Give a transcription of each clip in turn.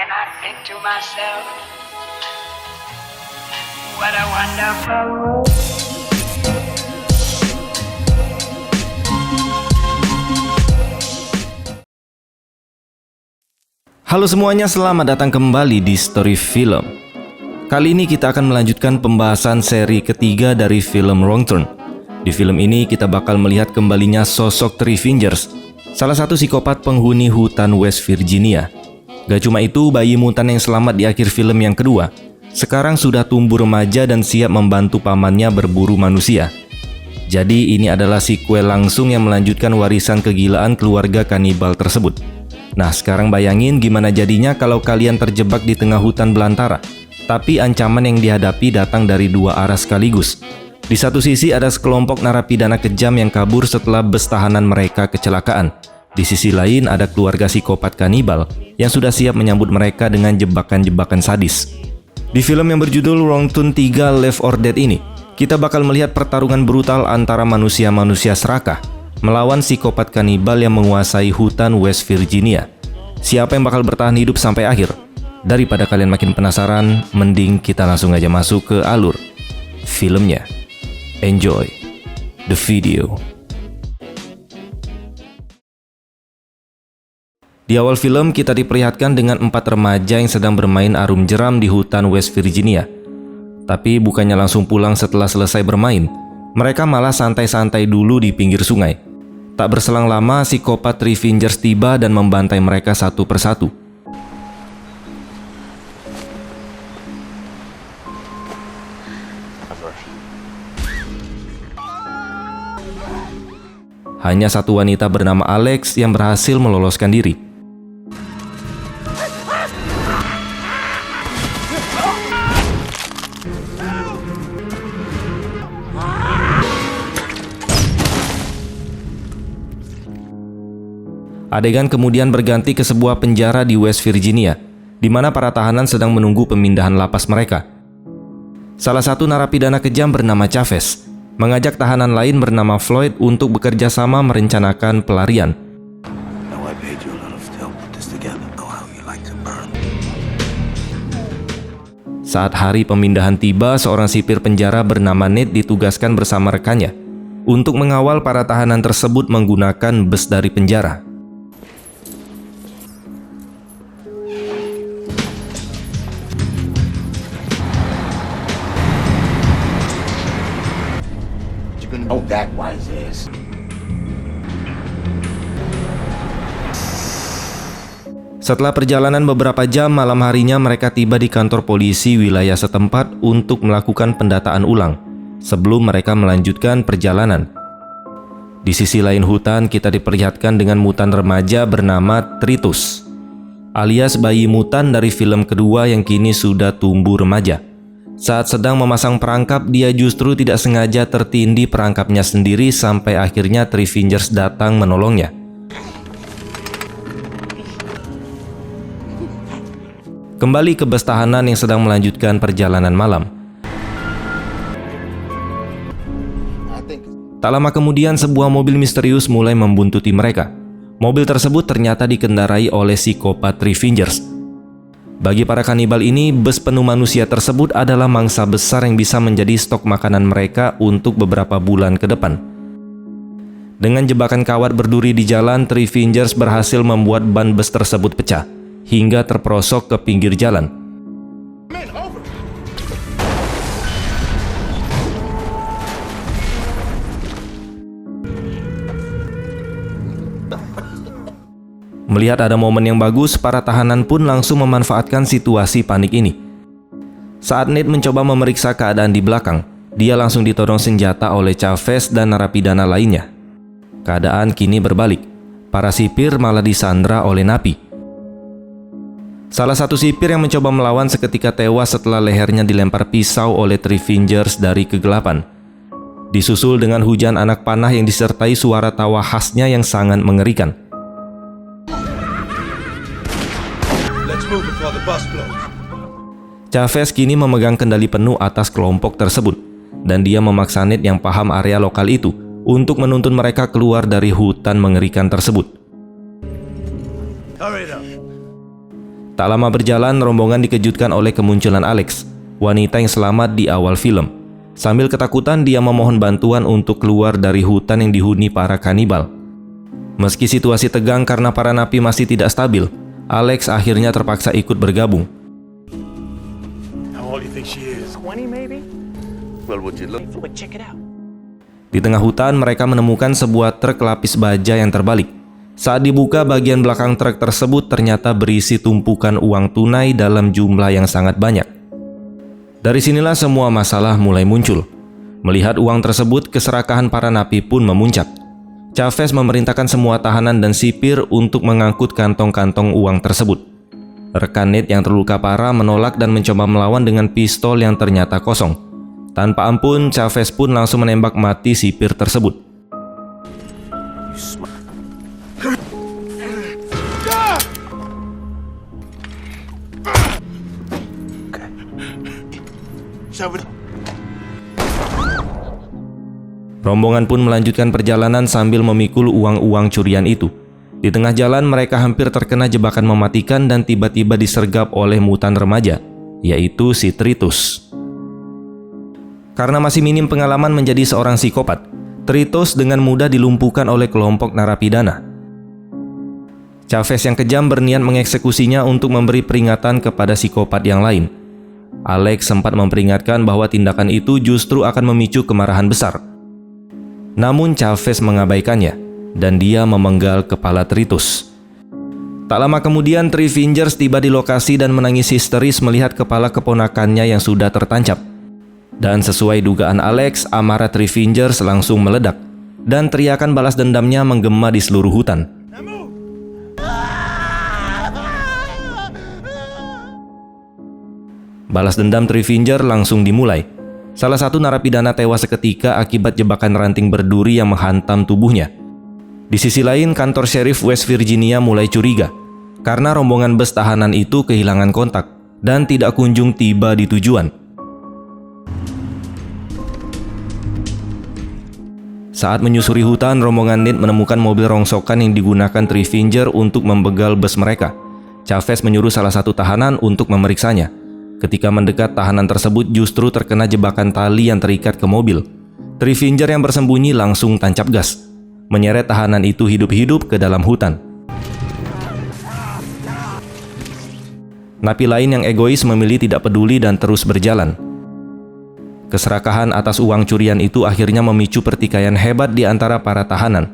and I think to myself, what a wonderful world. Halo semuanya, selamat datang kembali di Story Film. Kali ini kita akan melanjutkan pembahasan seri ketiga dari film Wrong Turn. Di film ini kita bakal melihat kembalinya sosok Three Fingers, salah satu psikopat penghuni hutan West Virginia. Gak cuma itu, bayi mutan yang selamat di akhir film yang kedua sekarang sudah tumbuh remaja dan siap membantu pamannya berburu manusia. Jadi ini adalah sequel langsung yang melanjutkan warisan kegilaan keluarga kanibal tersebut. Nah, sekarang bayangin gimana jadinya kalau kalian terjebak di tengah hutan belantara, tapi ancaman yang dihadapi datang dari dua arah sekaligus. Di satu sisi ada sekelompok narapidana kejam yang kabur setelah bus tahanan mereka kecelakaan. Di sisi lain ada keluarga psikopat kanibal yang sudah siap menyambut mereka dengan jebakan-jebakan sadis. Di film yang berjudul Wrong Turn 3 Left or Dead ini, kita bakal melihat pertarungan brutal antara manusia-manusia serakah melawan psikopat kanibal yang menguasai hutan West Virginia. Siapa yang bakal bertahan hidup sampai akhir? Daripada kalian makin penasaran, mending kita langsung aja masuk ke alur filmnya. Enjoy the video. Di awal film kita diperlihatkan dengan 4 remaja yang sedang bermain arum jeram di hutan West Virginia. Tapi bukannya langsung pulang setelah selesai bermain, mereka malah santai-santai dulu di pinggir sungai. Tak berselang lama, psikopat Three Fingers tiba dan membantai mereka satu persatu. Hanya satu wanita bernama Alex yang berhasil meloloskan diri. Adegan kemudian berganti ke sebuah penjara di West Virginia, di mana para tahanan sedang menunggu pemindahan lapas mereka. Salah satu narapidana kejam bernama Chavez mengajak tahanan lain bernama Floyd untuk bekerja sama merencanakan pelarian. Saat hari pemindahan tiba, seorang sipir penjara bernama Nate ditugaskan bersama rekannya untuk mengawal para tahanan tersebut menggunakan bus dari penjara. Setelah perjalanan beberapa jam, malam harinya mereka tiba di kantor polisi wilayah setempat untuk melakukan pendataan ulang sebelum mereka melanjutkan perjalanan. Di sisi lain hutan, kita diperlihatkan dengan mutan remaja bernama Tritus, alias bayi mutan dari film kedua yang kini sudah tumbuh remaja. Saat sedang memasang perangkap, dia justru tidak sengaja tertindih perangkapnya sendiri sampai akhirnya Three Fingers datang menolongnya. Kembali ke bus tahanan yang sedang melanjutkan perjalanan malam. Tak lama kemudian sebuah mobil misterius mulai membuntuti mereka. Mobil tersebut ternyata dikendarai oleh psikopat Three Fingers. Bagi para kanibal ini, bus penuh manusia tersebut adalah mangsa besar yang bisa menjadi stok makanan mereka untuk beberapa bulan ke depan. Dengan jebakan kawat berduri di jalan, Three Fingers berhasil membuat ban bus tersebut pecah hingga terperosok ke pinggir jalan. Melihat ada momen yang bagus, para tahanan pun langsung memanfaatkan situasi panik ini. Saat Nate mencoba memeriksa keadaan di belakang, dia langsung ditodong senjata oleh Chavez dan narapidana lainnya. Keadaan kini berbalik. Para sipir malah disandra oleh napi. Salah satu sipir yang mencoba melawan seketika tewas setelah lehernya dilempar pisau oleh Three Fingers dari kegelapan. Disusul dengan hujan anak panah yang disertai suara tawa khasnya yang sangat mengerikan. Chavez kini memegang kendali penuh atas kelompok tersebut, dan dia memaksa Nate yang paham area lokal itu untuk menuntun mereka keluar dari hutan mengerikan tersebut. Tak lama berjalan, rombongan dikejutkan oleh kemunculan Alex, wanita yang selamat di awal film. Sambil ketakutan, dia memohon bantuan untuk keluar dari hutan yang dihuni para kanibal. Meski situasi tegang karena para napi masih tidak stabil, Alex akhirnya terpaksa ikut bergabung. How old do you think she is? 20 maybe? Well, would you look? Check it out. Di tengah hutan, mereka menemukan sebuah truk lapis baja yang terbalik. Saat dibuka, bagian belakang truk tersebut ternyata berisi tumpukan uang tunai dalam jumlah yang sangat banyak. Dari sinilah semua masalah mulai muncul. Melihat uang tersebut, keserakahan para napi pun memuncak. Chavez memerintahkan semua tahanan dan sipir untuk mengangkut kantong-kantong uang tersebut. Rekan Nate yang terluka parah menolak dan mencoba melawan dengan pistol yang ternyata kosong. Tanpa ampun, Chavez pun langsung menembak mati sipir tersebut. Rombongan pun melanjutkan perjalanan sambil memikul uang-uang curian itu. Di tengah jalan, mereka hampir terkena jebakan mematikan dan tiba-tiba disergap oleh mutan remaja, yaitu si Tritus. Karena masih minim pengalaman menjadi seorang psikopat, Tritus dengan mudah dilumpuhkan oleh kelompok narapidana. Chavez yang kejam berniat mengeksekusinya untuk memberi peringatan kepada psikopat yang lain. Alex sempat memperingatkan bahwa tindakan itu justru akan memicu kemarahan besar. Namun Chavez mengabaikannya, dan dia memenggal kepala Tritus. Tak lama kemudian, Three Fingers tiba di lokasi dan menangis histeris melihat kepala keponakannya yang sudah tertancap. Dan sesuai dugaan Alex, amarah Three Fingers langsung meledak, dan teriakan balas dendamnya menggema di seluruh hutan. Balas dendam Three Fingers langsung dimulai. Salah satu narapidana tewas seketika akibat jebakan ranting berduri yang menghantam tubuhnya. Di sisi lain, kantor Sheriff West Virginia mulai curiga karena rombongan bus tahanan itu kehilangan kontak dan tidak kunjung tiba di tujuan. Saat menyusuri hutan, rombongan Nate menemukan mobil rongsokan yang digunakan Three Fingers untuk membegal bus mereka. Chavez menyuruh salah satu tahanan untuk memeriksanya. Ketika mendekat, tahanan tersebut justru terkena jebakan tali yang terikat ke mobil. Three Fingers yang bersembunyi langsung tancap gas, menyeret tahanan itu hidup-hidup ke dalam hutan. Napi lain yang egois memilih tidak peduli dan terus berjalan. Keserakahan atas uang curian itu akhirnya memicu pertikaian hebat di antara para tahanan.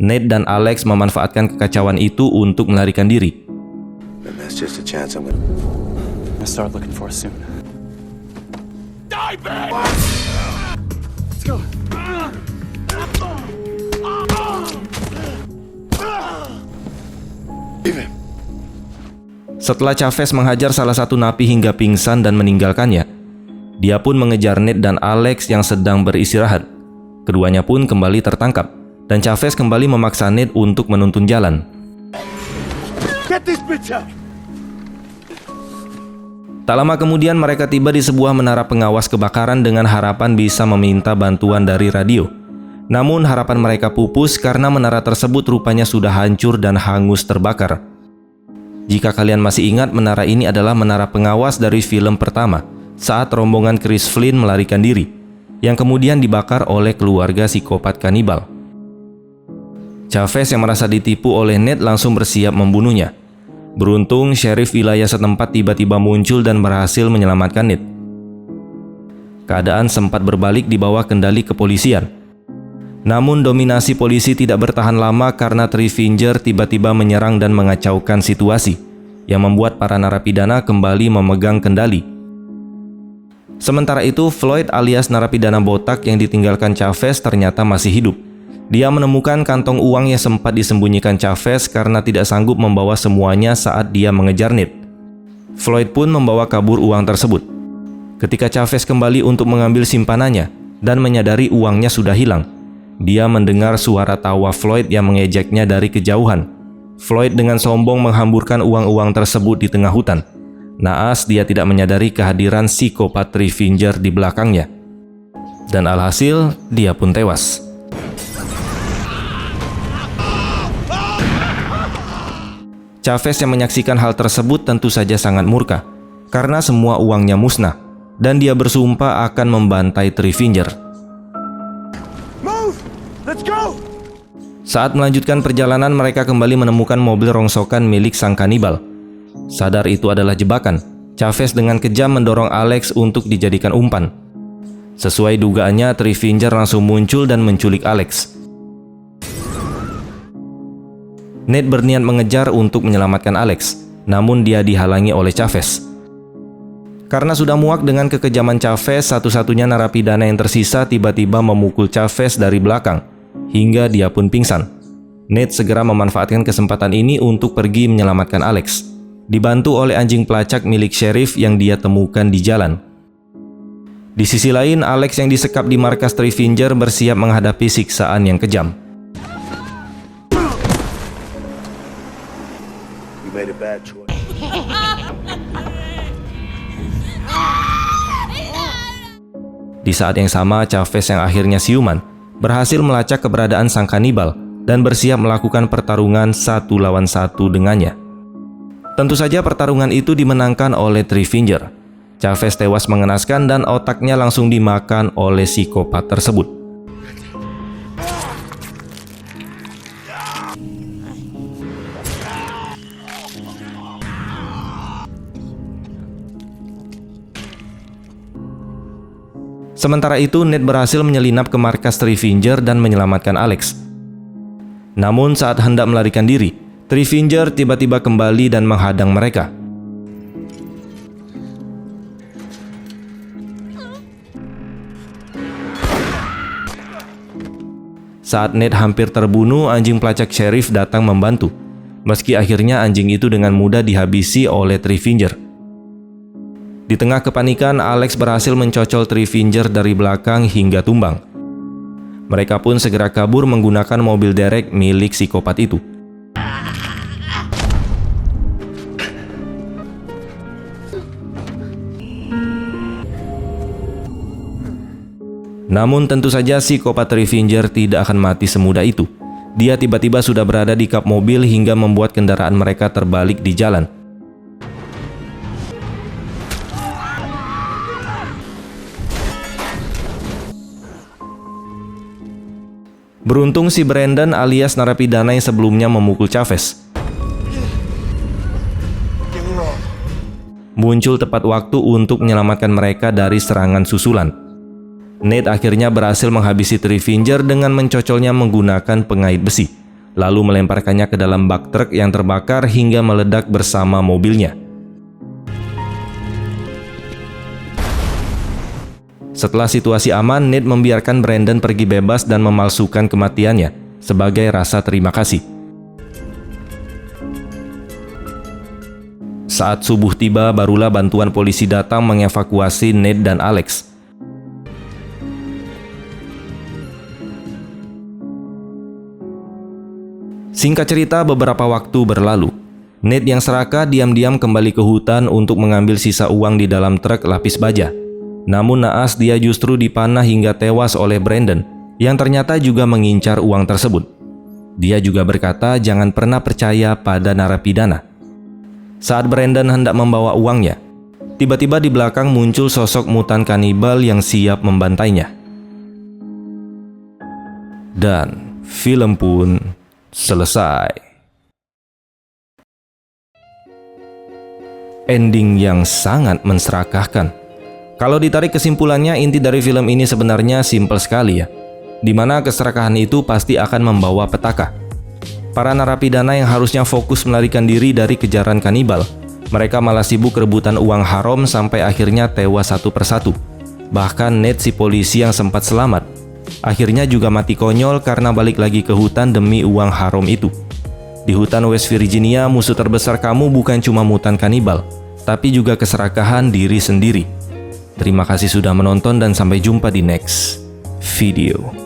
Nate dan Alex memanfaatkan kekacauan itu untuk melarikan diri. Start looking for us soon. Die, man! Let's go. Setelah Chavez menghajar salah satu napi hingga pingsan dan meninggalkannya, dia pun mengejar Nate dan Alex yang sedang beristirahat. Keduanya pun kembali tertangkap, dan Chavez kembali memaksa Nate untuk menuntun jalan. Get this bitch out! Tak lama kemudian mereka tiba di sebuah menara pengawas kebakaran dengan harapan bisa meminta bantuan dari radio. Namun harapan mereka pupus karena menara tersebut rupanya sudah hancur dan hangus terbakar. Jika kalian masih ingat, menara ini adalah menara pengawas dari film pertama saat rombongan Chris Flynn melarikan diri, yang kemudian dibakar oleh keluarga psikopat kanibal. Chavez yang merasa ditipu oleh Nate langsung bersiap membunuhnya. Beruntung, sheriff wilayah setempat tiba-tiba muncul dan berhasil menyelamatkan Nate. Keadaan sempat berbalik di bawah kendali kepolisian. Namun dominasi polisi tidak bertahan lama karena Three Fingers tiba-tiba menyerang dan mengacaukan situasi, yang membuat para narapidana kembali memegang kendali. Sementara itu, Floyd alias narapidana botak yang ditinggalkan Chavez ternyata masih hidup. Dia menemukan kantong uang yang sempat disembunyikan Chavez karena tidak sanggup membawa semuanya saat dia mengejar Nate. Floyd pun membawa kabur uang tersebut. Ketika Chavez kembali untuk mengambil simpanannya dan menyadari uangnya sudah hilang, dia mendengar suara tawa Floyd yang mengejeknya dari kejauhan. Floyd dengan sombong menghamburkan uang-uang tersebut di tengah hutan. Naas dia tidak menyadari kehadiran psikopat Three Fingers di belakangnya. Dan alhasil, dia pun tewas. Chavez yang menyaksikan hal tersebut tentu saja sangat murka, karena semua uangnya musnah, dan dia bersumpah akan membantai Three Finger. Move! Let's go! Saat melanjutkan perjalanan, mereka kembali menemukan mobil rongsokan milik sang kanibal. Sadar itu adalah jebakan, Chavez dengan kejam mendorong Alex untuk dijadikan umpan. Sesuai dugaannya, Three Finger langsung muncul dan menculik Alex. Nate berniat mengejar untuk menyelamatkan Alex, namun dia dihalangi oleh Chavez. Karena sudah muak dengan kekejaman Chavez, satu-satunya narapidana yang tersisa tiba-tiba memukul Chavez dari belakang, hingga dia pun pingsan. Nate segera memanfaatkan kesempatan ini untuk pergi menyelamatkan Alex, dibantu oleh anjing pelacak milik sheriff yang dia temukan di jalan. Di sisi lain, Alex yang disekap di markas Three Finger bersiap menghadapi siksaan yang kejam. You made a bad choice. Di saat yang sama, Chavez yang akhirnya siuman berhasil melacak keberadaan sang kanibal dan bersiap melakukan pertarungan 1 lawan 1 dengannya. Tentu saja pertarungan itu dimenangkan oleh Three Finger. Chavez tewas mengenaskan dan otaknya langsung dimakan oleh psikopat tersebut. Sementara itu, Nate berhasil menyelinap ke markas Three Finger dan menyelamatkan Alex. Namun saat hendak melarikan diri, Three Finger tiba-tiba kembali dan menghadang mereka. Saat Nate hampir terbunuh, anjing pelacak sheriff datang membantu. Meski akhirnya anjing itu dengan mudah dihabisi oleh Three Finger. Di tengah kepanikan, Alex berhasil mencocol Three Finger dari belakang hingga tumbang. Mereka pun segera kabur menggunakan mobil derek milik psikopat itu. Namun tentu saja psikopat Three Finger tidak akan mati semudah itu. Dia tiba-tiba sudah berada di kap mobil hingga membuat kendaraan mereka terbalik di jalan. Beruntung si Brandon alias narapidana yang sebelumnya memukul Chavez muncul tepat waktu untuk menyelamatkan mereka dari serangan susulan. Nate akhirnya berhasil menghabisi Three Finger dengan mencocolnya menggunakan pengait besi, lalu melemparkannya ke dalam bak truk yang terbakar hingga meledak bersama mobilnya. Setelah situasi aman, Nate membiarkan Brandon pergi bebas dan memalsukan kematiannya sebagai rasa terima kasih. Saat subuh tiba, barulah bantuan polisi datang mengevakuasi Nate dan Alex. Singkat cerita, beberapa waktu berlalu. Nate yang serakah diam-diam kembali ke hutan untuk mengambil sisa uang di dalam truk lapis baja. Namun naas, dia justru dipanah hingga tewas oleh Brandon, yang ternyata juga mengincar uang tersebut. Dia juga berkata jangan pernah percaya pada narapidana. Saat Brandon hendak membawa uangnya, tiba-tiba di belakang muncul sosok mutan kanibal yang siap membantainya. Dan film pun selesai. Ending yang sangat menserakahkan. Kalau ditarik kesimpulannya, inti dari film ini sebenarnya simpel sekali ya, dimana keserakahan itu pasti akan membawa petaka. Para narapidana yang harusnya fokus melarikan diri dari kejaran kanibal, mereka malah sibuk rebutan uang haram sampai akhirnya tewas satu persatu. Bahkan Nate si polisi yang sempat selamat, akhirnya juga mati konyol karena balik lagi ke hutan demi uang haram itu. Di hutan West Virginia, musuh terbesar kamu bukan cuma mutan kanibal, tapi juga keserakahan diri sendiri. Terima kasih sudah menonton dan sampai jumpa di next video.